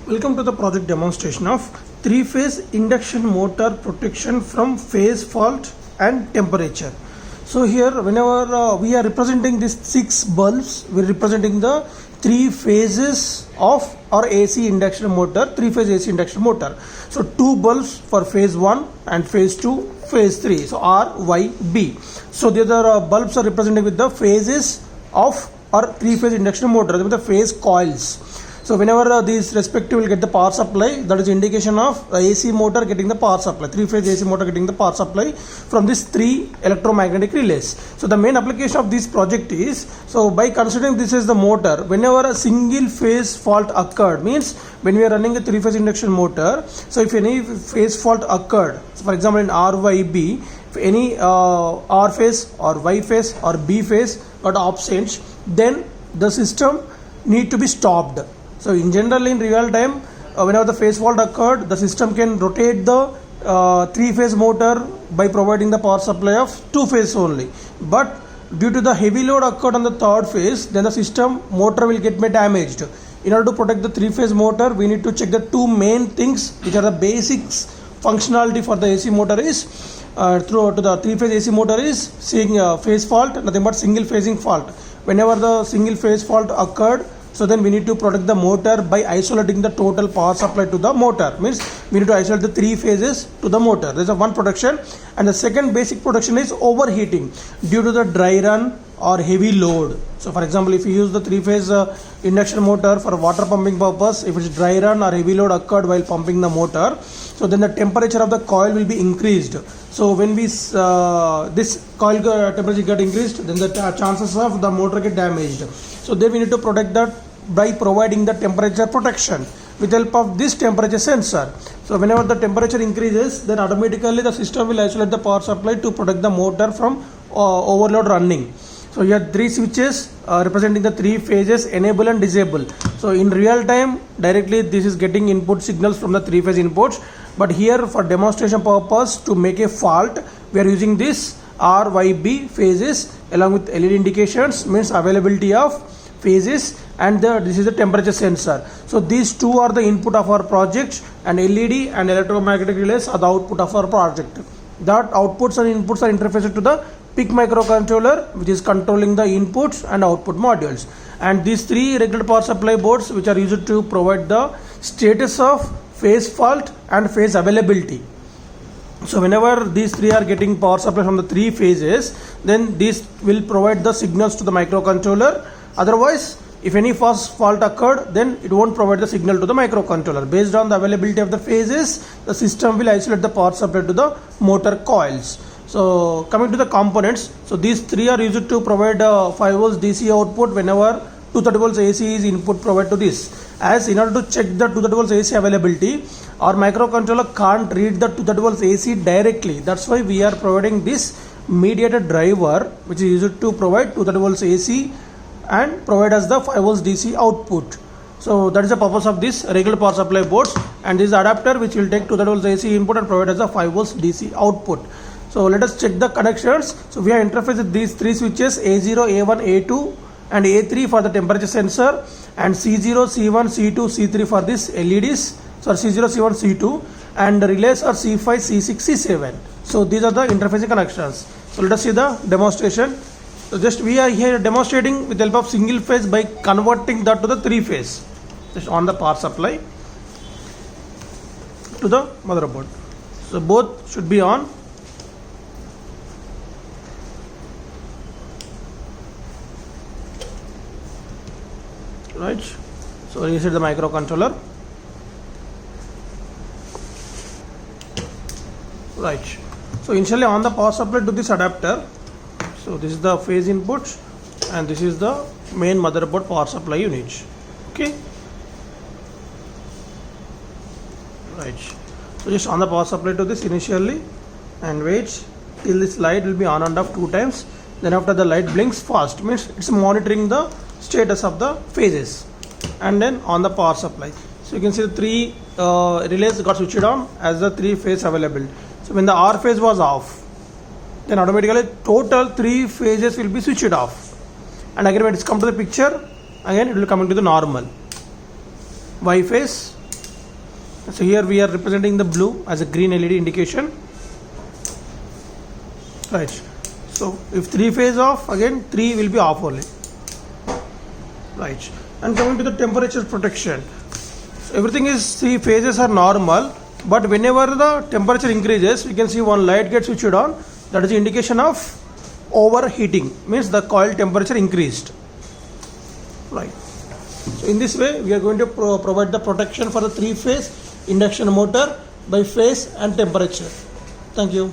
Welcome to the project demonstration of three-phase induction motor protection from phase fault and temperature. So here whenever we are representing these 6 bulbs, we are representing the 3 phases of our AC induction motor, 3-phase AC induction motor. So 2 bulbs for phase 1 and phase 2, phase 3. So R, Y, B. So the other bulbs are represented with the phases of our 3-phase induction motor, with the phase coils. So whenever these respective will get the power supply, that is indication of the AC motor getting the power supply, 3-phase AC motor getting the power supply from these 3 electromagnetic relays. So the main application of this project is, so by considering this as the motor, whenever a single phase fault occurred, means when we are running a 3-phase induction motor, so if any phase fault occurred, so for example in RYB, if any R phase or Y phase or B phase got absent, then the system need to be stopped. So in general, in real time, whenever the phase fault occurred, the system can rotate the 3-phase motor by providing the power supply of 2 phase only. But due to the heavy load occurred on the 3rd phase, then the system motor will get damaged. In order to protect the 3-phase motor, we need to check the 2 main things which are the basics functionality for the AC motor is through to the 3-phase AC motor is seeing phase fault, nothing but single phasing fault. Whenever the single phase fault occurred, so then we need to protect the motor by isolating the total power supply to the motor. Means we need to isolate the 3 phases to the motor. There is a one protection, and the second basic protection is overheating due to the dry run or heavy load. So for example, if you use the 3-phase induction motor for water pumping purpose, if it's dry run or heavy load occurred while pumping the motor, so then the temperature of the coil will be increased. So when we this coil temperature get increased, then the chances of the motor get damaged. So then we need to protect that by providing the temperature protection with help of this temperature sensor. So whenever the temperature increases, then automatically the system will isolate the power supply to protect the motor from overload running. So here 3 switches representing the 3 phases, enable and disable. So in real time, directly this is getting input signals from the 3-phase inputs. But here for demonstration purpose, to make a fault, we are using this RYB phases along with LED indications, means availability of phases, and this is the temperature sensor. So these 2 are the input of our project, and LED and electromagnetic relays are the output of our project. That outputs and inputs are interfaced to the PIC microcontroller, which is controlling the inputs and output modules. And these 3 regular power supply boards, which are used to provide the status of phase fault and phase availability. So whenever these 3 are getting power supply from the 3 phases, then this will provide the signals to the microcontroller. Otherwise, if any phase fault occurred, then it won't provide the signal to the microcontroller. Based on the availability of the phases, the system will isolate the power supply to the motor coils. So coming to the components, so these 3 are used to provide 5 volts DC output whenever 230 volts AC is input provided to this. As in order to check the 230 volts AC availability, our microcontroller can't read the 230 volts AC directly. That's why we are providing this mediated driver, which is used to provide 230 volts AC and provide us the 5 volts DC output. So that is the purpose of this regular power supply boards, and this adapter which will take 230 volts AC input and provide us the 5 volts DC output. So let us check the connections. So we have interfaced with these 3 switches, A0, A1, A2 and A3 for the temperature sensor, and C0, C1, C2, C3 for this LEDs. So C0, C1, C2, and the relays are C5, C6, C7. So these are the interfacing connections. So let us see the demonstration. So just we are here demonstrating with the help of single phase by converting that to the 3-phase. Just on the power supply to the motherboard. So both should be on. Right. So reset the microcontroller. Right. So initially on the power supply to this adapter. So this is the phase input, and this is the main motherboard power supply unit. Okay. Right. So just on the power supply to this initially, and wait till this light will be on and off 2 times. Then after the light blinks fast, means it's monitoring the status of the phases. And then on the power supply, so you can see the 3 relays got switched on as the 3 phase available. So when the R phase was off, then automatically total 3 phases will be switched off, and again when it's come to the picture, again it will come into the normal. Y phase, So here we are representing the blue as a green LED indication. Right. So if 3 phase off, again 3 will be off only. Right. And coming to the temperature protection. So everything is 3 phases are normal, but whenever the temperature increases, we can see one light gets switched on. That is the indication of overheating, means the coil temperature increased. Right. So in this way, we are going to provide the protection for the 3 phase induction motor by phase and temperature. Thank you.